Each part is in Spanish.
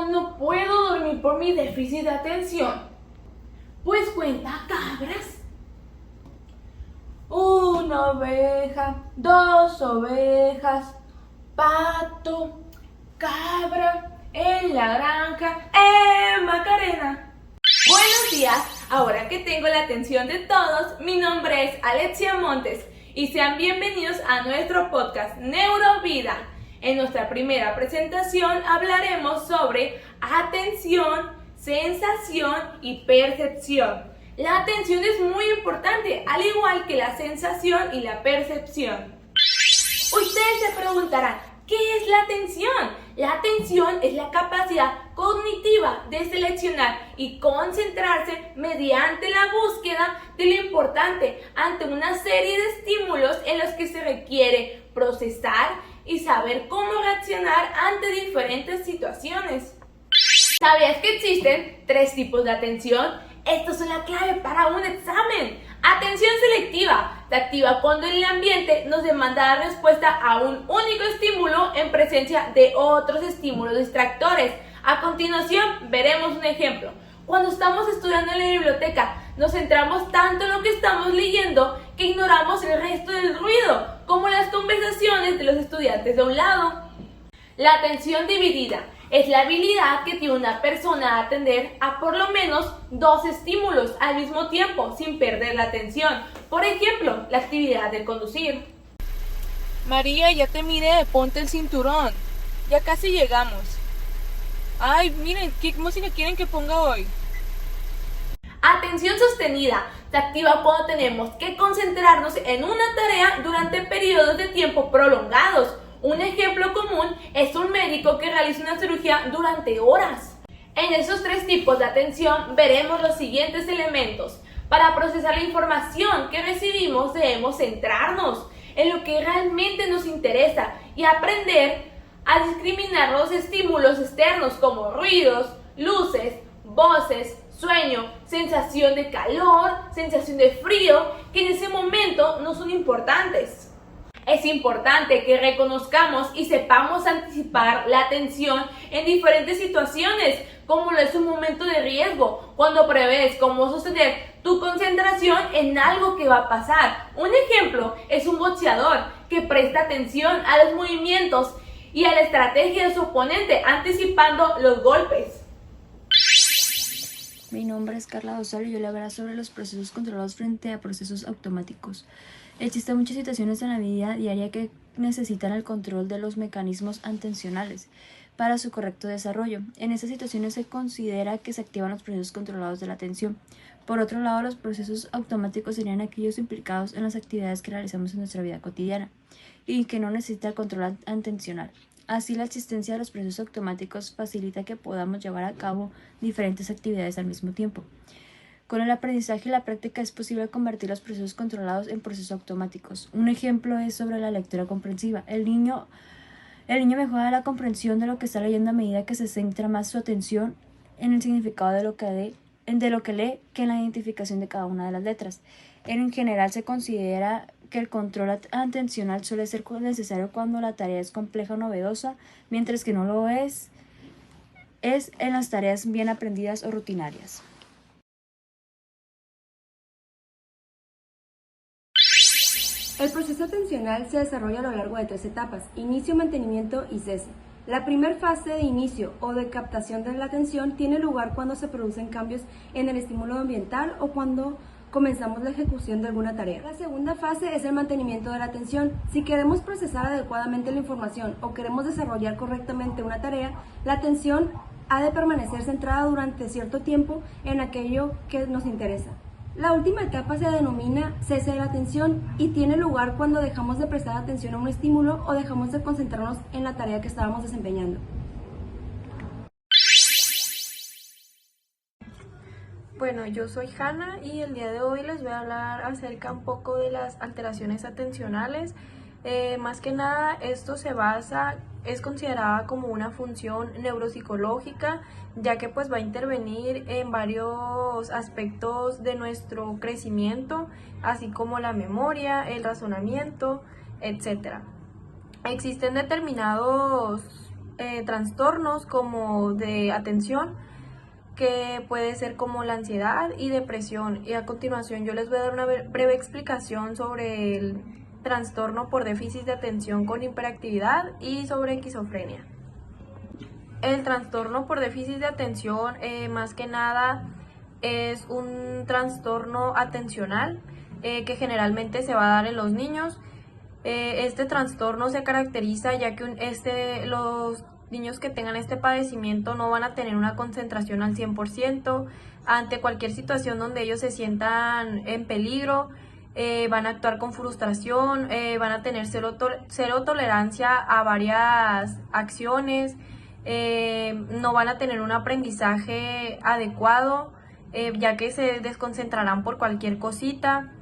no puedo dormir por mi déficit de atención? Pues cuenta cabras. Una oveja, dos ovejas, pato, cabra, en la granja, Macarena. Buenos días, ahora que tengo la atención de todos, mi nombre es Alexia Montes y sean bienvenidos a nuestro podcast Neurovida. En nuestra primera presentación hablaremos sobre atención, sensación y percepción. La atención es muy importante, al igual que la sensación y la percepción. Ustedes se preguntarán, ¿qué es la atención? La atención es la capacidad cognitiva de seleccionar y concentrarse mediante la búsqueda de lo importante ante una serie de estímulos en los que se requiere procesar y saber cómo reaccionar ante diferentes situaciones. ¿Sabías que existen 3 tipos de atención? Estos son la clave para un examen. Atención selectiva. Se activa cuando el ambiente nos demanda dar respuesta a un único estímulo en presencia de otros estímulos distractores. A continuación, veremos un ejemplo. Cuando estamos estudiando en la biblioteca, nos centramos tanto en lo que estamos leyendo que ignoramos el resto del ruido, como las conversaciones de los estudiantes de un lado. La atención dividida es la habilidad que tiene una persona a atender a por lo menos 2 estímulos al mismo tiempo sin perder la atención. Por ejemplo, la actividad de conducir. María, ya te miré, ponte el cinturón. Ya casi llegamos. Ay, miren, ¿qué música quieren que ponga hoy? Atención sostenida se activa cuando tenemos que concentrarnos en una tarea durante periodos de tiempo prolongados. Un ejemplo común es un médico que realiza una cirugía durante horas. En esos 3 tipos de atención veremos los siguientes elementos. Para procesar la información que recibimos debemos centrarnos en lo que realmente nos interesa y aprender a discriminar los estímulos externos como ruidos, luces, voces, sueño, sensación de calor, sensación de frío, que en ese momento no son importantes. Es importante que reconozcamos y sepamos anticipar la atención en diferentes situaciones, como lo es un momento de riesgo, cuando prevés cómo sostener tu concentración en algo que va a pasar. Un ejemplo es un boxeador que presta atención a los movimientos y a la estrategia de su oponente, anticipando los golpes. Mi nombre es Carla Dosal y yo le hablaré sobre los procesos controlados frente a procesos automáticos. Existen muchas situaciones en la vida diaria que necesitan el control de los mecanismos atencionales para su correcto desarrollo. En estas situaciones se considera que se activan los procesos controlados de la atención. Por otro lado, los procesos automáticos serían aquellos implicados en las actividades que realizamos en nuestra vida cotidiana y que no necesitan el control atencional. Así, la existencia de los procesos automáticos facilita que podamos llevar a cabo diferentes actividades al mismo tiempo. Con el aprendizaje y la práctica es posible convertir los procesos controlados en procesos automáticos. Un ejemplo es sobre la lectura comprensiva. El niño mejora la comprensión de lo que está leyendo a medida que se centra más su atención en el significado de lo que lee que en la identificación de cada una de las letras. En general se considera que el control atencional suele ser necesario cuando la tarea es compleja o novedosa, mientras que no lo es en las tareas bien aprendidas o rutinarias. El proceso atencional se desarrolla a lo largo de 3 etapas: inicio, mantenimiento y cese. La primera fase de inicio o de captación de la atención tiene lugar cuando se producen cambios en el estímulo ambiental o cuando comenzamos la ejecución de alguna tarea. La segunda fase es el mantenimiento de la atención. Si queremos procesar adecuadamente la información o queremos desarrollar correctamente una tarea, la atención ha de permanecer centrada durante cierto tiempo en aquello que nos interesa. La última etapa se denomina cese de la atención y tiene lugar cuando dejamos de prestar atención a un estímulo o dejamos de concentrarnos en la tarea que estábamos desempeñando. Bueno, yo soy Hanna y el día de hoy les voy a hablar acerca un poco de las alteraciones atencionales. Más que nada, esto es considerada como una función neuropsicológica, ya que pues va a intervenir en varios aspectos de nuestro crecimiento, así como la memoria, el razonamiento, etc. Existen determinados trastornos como de atención, que puede ser como la ansiedad y depresión. Y a continuación yo les voy a dar una breve explicación sobre el trastorno por déficit de atención con hiperactividad y sobre esquizofrenia. El trastorno por déficit de atención más que nada es un trastorno atencional que generalmente se va a dar en los niños. Este trastorno se caracteriza ya que los niños que tengan este padecimiento no van a tener una concentración al 100% ante cualquier situación donde ellos se sientan en peligro. Van a actuar con frustración, van a tener cero tolerancia a varias acciones, no van a tener un aprendizaje adecuado, ya que se desconcentrarán por cualquier cosita.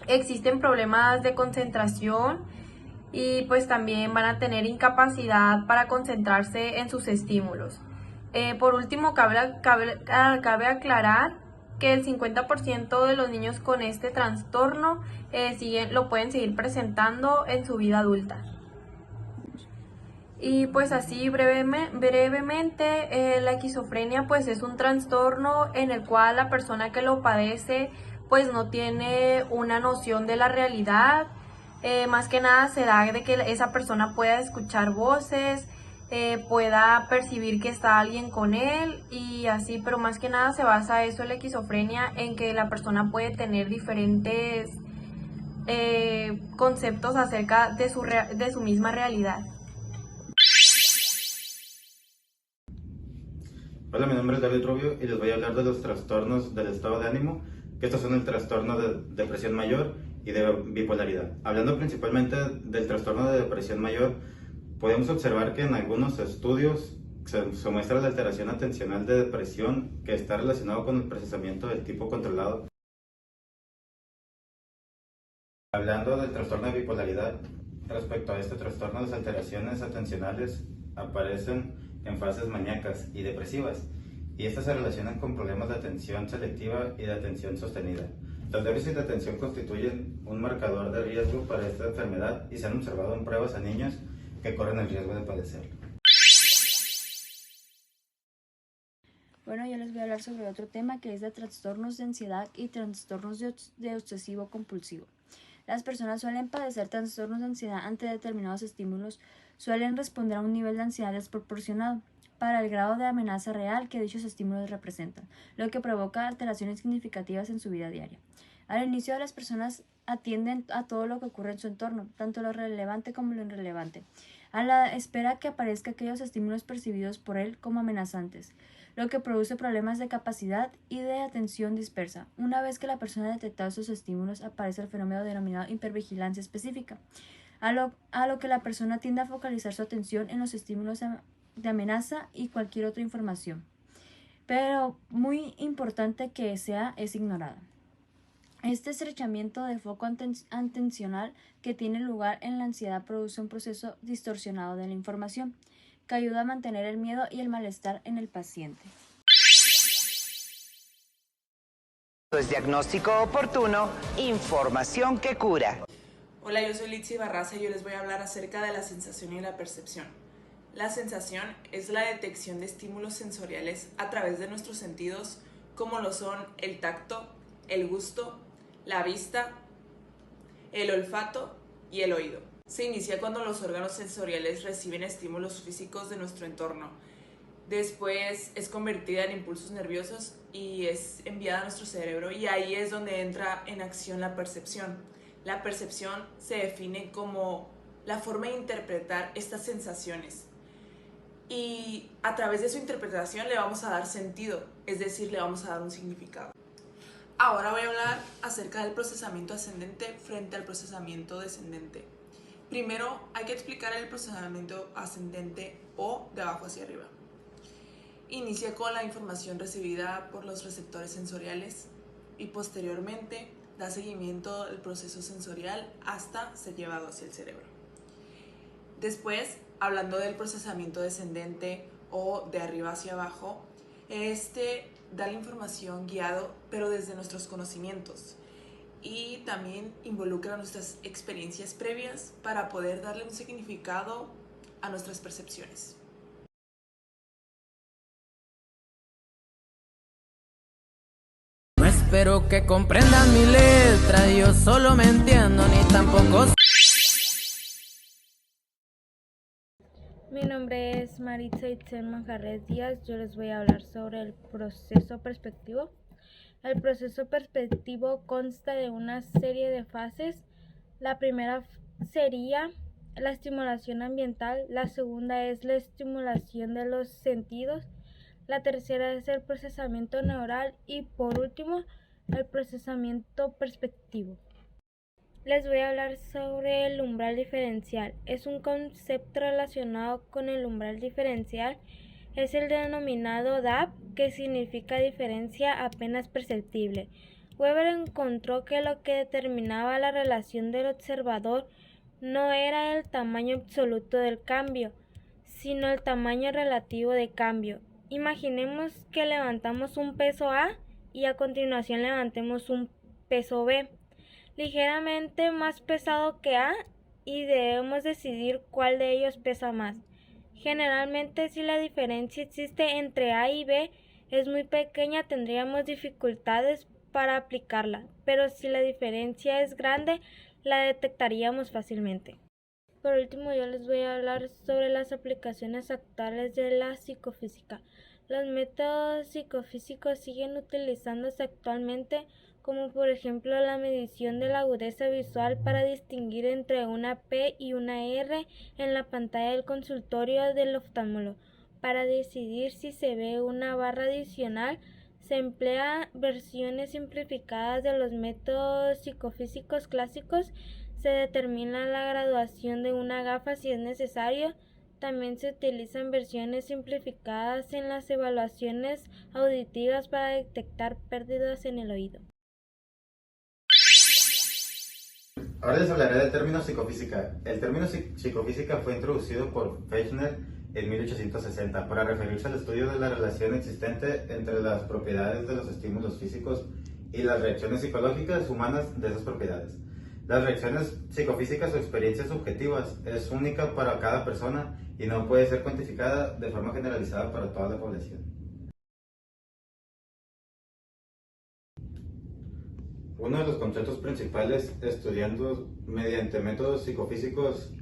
Existen problemas de concentración y pues también van a tener incapacidad para concentrarse en sus estímulos. Por último, cabe aclarar que el 50% de los niños con este trastorno lo pueden seguir presentando en su vida adulta. Y pues así brevemente, la esquizofrenia pues es un trastorno en el cual la persona que lo padece pues no tiene una noción de la realidad. Más que nada se da de que esa persona pueda escuchar voces, pueda percibir que está alguien con él y así, pero más que nada se basa eso en la esquizofrenia, en que la persona puede tener diferentes conceptos acerca de su misma realidad. Hola, mi nombre es David Rubio y les voy a hablar de los trastornos del estado de ánimo, que estos son el trastorno de depresión mayor y de bipolaridad. Hablando principalmente del trastorno de depresión mayor, podemos observar que en algunos estudios se muestra la alteración atencional de depresión que está relacionado con el procesamiento del tipo controlado. Hablando del trastorno de bipolaridad, respecto a este trastorno, las alteraciones atencionales aparecen en fases maníacas y depresivas, y estas se relacionan con problemas de atención selectiva y de atención sostenida. Los déficits de atención constituyen un marcador de riesgo para esta enfermedad y se han observado en pruebas a niños que corren el riesgo de padecerlo. Bueno, yo les voy a hablar sobre otro tema que es de trastornos de ansiedad y trastornos de obsesivo compulsivo. Las personas suelen padecer trastornos de ansiedad ante determinados estímulos, suelen responder a un nivel de ansiedad desproporcionado para el grado de amenaza real que dichos estímulos representan, lo que provoca alteraciones significativas en su vida diaria. Al inicio, las personas atienden a todo lo que ocurre en su entorno, tanto lo relevante como lo irrelevante, a la espera que aparezcan aquellos estímulos percibidos por él como amenazantes, lo que produce problemas de capacidad y de atención dispersa. Una vez que la persona ha detectado esos estímulos, aparece el fenómeno denominado hipervigilancia específica, a lo que la persona tiende a focalizar su atención en los estímulos de amenaza y cualquier otra información, pero muy importante que sea es ignorada. Este estrechamiento de foco atencional que tiene lugar en la ansiedad produce un proceso distorsionado de la información que ayuda a mantener el miedo y el malestar en el paciente. Es diagnóstico oportuno, información que cura. Hola, yo soy Litsi Barraza y yo les voy a hablar acerca de la sensación y la percepción. La sensación es la detección de estímulos sensoriales a través de nuestros sentidos, como lo son el tacto, el gusto, la vista, el olfato y el oído. Se inicia cuando los órganos sensoriales reciben estímulos físicos de nuestro entorno. Después es convertida en impulsos nerviosos y es enviada a nuestro cerebro, y ahí es donde entra en acción la percepción. La percepción se define como la forma de interpretar estas sensaciones, y a través de su interpretación le vamos a dar sentido, es decir, le vamos a dar un significado. Ahora voy a hablar acerca del procesamiento ascendente frente al procesamiento descendente. Primero hay que explicar el procesamiento ascendente o de abajo hacia arriba. Inicia con la información recibida por los receptores sensoriales y posteriormente da seguimiento al proceso sensorial hasta ser llevado hacia el cerebro. Después, hablando del procesamiento descendente o de arriba hacia abajo, da la información guiado, pero desde nuestros conocimientos, y también involucra nuestras experiencias previas para poder darle un significado a nuestras percepciones. espero que comprendan mi letra. Yo solo me entiendo, ni tampoco. Mi nombre es Maritza Itzel Manjarres Díaz. Yo les voy a hablar sobre el proceso perspectivo. El proceso perspectivo consta de una serie de fases. La primera sería la estimulación ambiental, la segunda es la estimulación de los sentidos, la tercera es el procesamiento neural y por último el procesamiento perspectivo. Les voy a hablar sobre el umbral diferencial. Es un concepto relacionado con el umbral diferencial. Es el denominado DAP, que significa diferencia apenas perceptible. Weber encontró que lo que determinaba la relación del observador no era el tamaño absoluto del cambio, sino el tamaño relativo de cambio. Imaginemos que levantamos un peso A y a continuación levantemos un peso B, ligeramente más pesado que A, y debemos decidir cuál de ellos pesa más. Generalmente, si la diferencia existe entre A y B es muy pequeña, tendríamos dificultades para aplicarla, pero si la diferencia es grande, la detectaríamos fácilmente. Por último, yo les voy a hablar sobre las aplicaciones actuales de la psicofísica. Los métodos psicofísicos siguen utilizándose actualmente, como por ejemplo la medición de la agudeza visual para distinguir entre una P y una R en la pantalla del consultorio del oftalmólogo. Para decidir si se ve una barra adicional, se emplean versiones simplificadas de los métodos psicofísicos clásicos. Se determina la graduación de una gafa si es necesario. También se utilizan versiones simplificadas en las evaluaciones auditivas para detectar pérdidas en el oído. Ahora les hablaré del término psicofísica. El término psicofísica fue introducido por Fechner en 1860 para referirse al estudio de la relación existente entre las propiedades de los estímulos físicos y las reacciones psicológicas humanas de esas propiedades. Las reacciones psicofísicas o experiencias subjetivas es única para cada persona y no puede ser cuantificada de forma generalizada para toda la población. Uno de los conceptos principales estudiando mediante métodos psicofísicos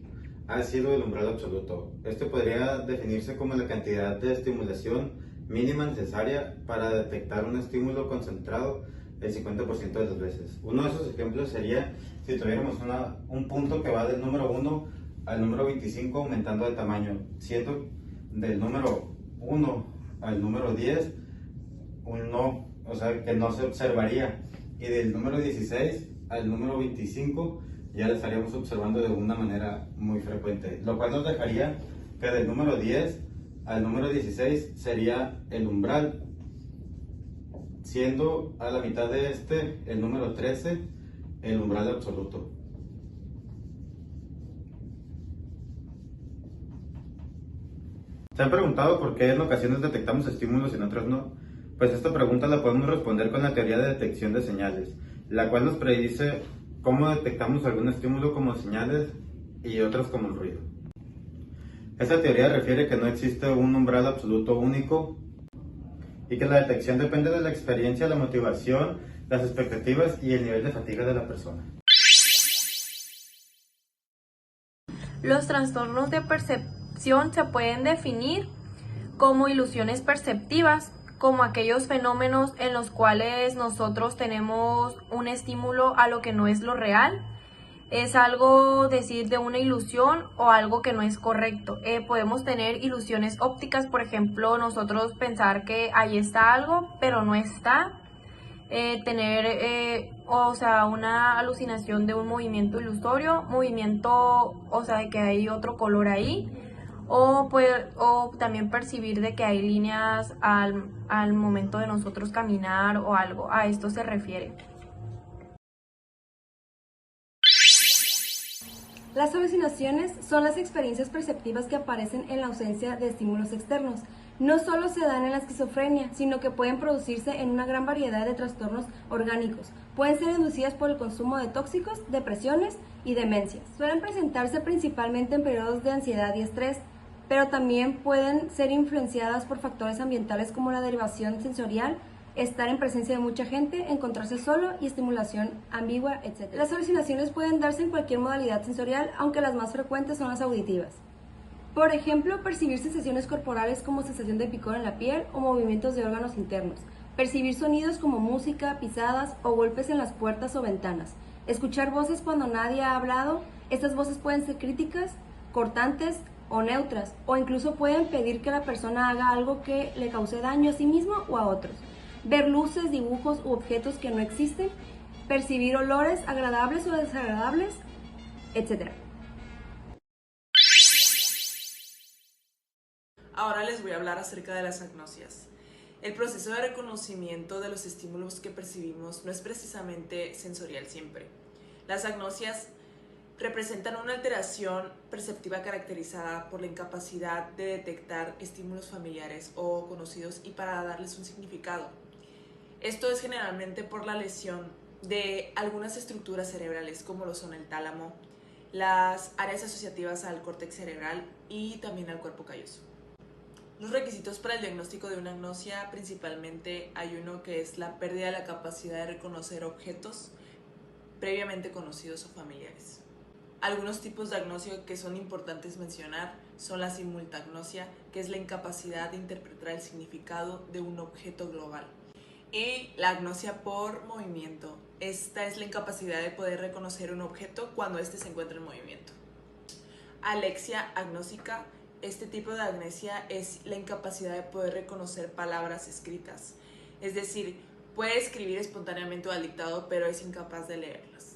ha sido el umbral absoluto. Este podría definirse como la cantidad de estimulación mínima necesaria para detectar un estímulo concentrado el 50% de las veces. Uno de esos ejemplos sería si tuviéramos un punto que va del número 1 al número 25 aumentando de tamaño, siendo del número 1 al número 10 que no se observaría, y del número 16 al número 25 ya lo estaríamos observando de una manera muy frecuente, lo cual nos dejaría que del número 10 al número 16 sería el umbral, siendo a la mitad de el número 13 el umbral absoluto. ¿Se han preguntado por qué en ocasiones detectamos estímulos y en otras no? Pues esta pregunta la podemos responder con la teoría de detección de señales, la cual nos predice cómo detectamos algún estímulo como señales y otras como el ruido. Esta teoría refiere que no existe un umbral absoluto único y que la detección depende de la experiencia, la motivación, las expectativas y el nivel de fatiga de la persona. Los trastornos de percepción se pueden definir como ilusiones perceptivas, como aquellos fenómenos en los cuales nosotros tenemos un estímulo a lo que no es lo real. Es algo decir de una ilusión o algo que no es correcto. Podemos tener ilusiones ópticas, por ejemplo, nosotros pensar que ahí está algo, pero no está. Tener una alucinación de un movimiento ilusorio, de que hay otro color ahí. O también percibir de que hay líneas al momento de nosotros caminar o algo. A esto se refiere. Las alucinaciones son las experiencias perceptivas que aparecen en la ausencia de estímulos externos. No solo se dan en la esquizofrenia, sino que pueden producirse en una gran variedad de trastornos orgánicos. Pueden ser inducidas por el consumo de tóxicos, depresiones y demencias. Suelen presentarse principalmente en periodos de ansiedad y estrés, pero también pueden ser influenciadas por factores ambientales como la derivación sensorial, estar en presencia de mucha gente, encontrarse solo y estimulación ambigua, etc. Las alucinaciones pueden darse en cualquier modalidad sensorial, aunque las más frecuentes son las auditivas. Por ejemplo, percibir sensaciones corporales como sensación de picor en la piel o movimientos de órganos internos. Percibir sonidos como música, pisadas o golpes en las puertas o ventanas. Escuchar voces cuando nadie ha hablado. Estas voces pueden ser críticas, cortantes o neutras, o incluso pueden pedir que la persona haga algo que le cause daño a sí mismo o a otros. Ver luces, dibujos u objetos que no existen. Percibir olores agradables o desagradables, etc. Ahora les voy a hablar acerca de las agnosias. El proceso de reconocimiento de los estímulos que percibimos no es precisamente sensorial siempre. Las agnosias representan una alteración perceptiva caracterizada por la incapacidad de detectar estímulos familiares o conocidos y para darles un significado. Esto es generalmente por la lesión de algunas estructuras cerebrales como lo son el tálamo, las áreas asociativas al córtex cerebral y también al cuerpo calloso. Los requisitos para el diagnóstico de una agnosia, principalmente hay uno que es la pérdida de la capacidad de reconocer objetos previamente conocidos o familiares. Algunos tipos de agnosia que son importantes mencionar son la simultagnosia, que es la incapacidad de interpretar el significado de un objeto global, y la agnosia por movimiento. Esta es la incapacidad de poder reconocer un objeto cuando éste se encuentra en movimiento. Alexia agnósica. Este tipo de agnosia es la incapacidad de poder reconocer palabras escritas, es decir, puede escribir espontáneamente o al dictado, pero es incapaz de leerlas.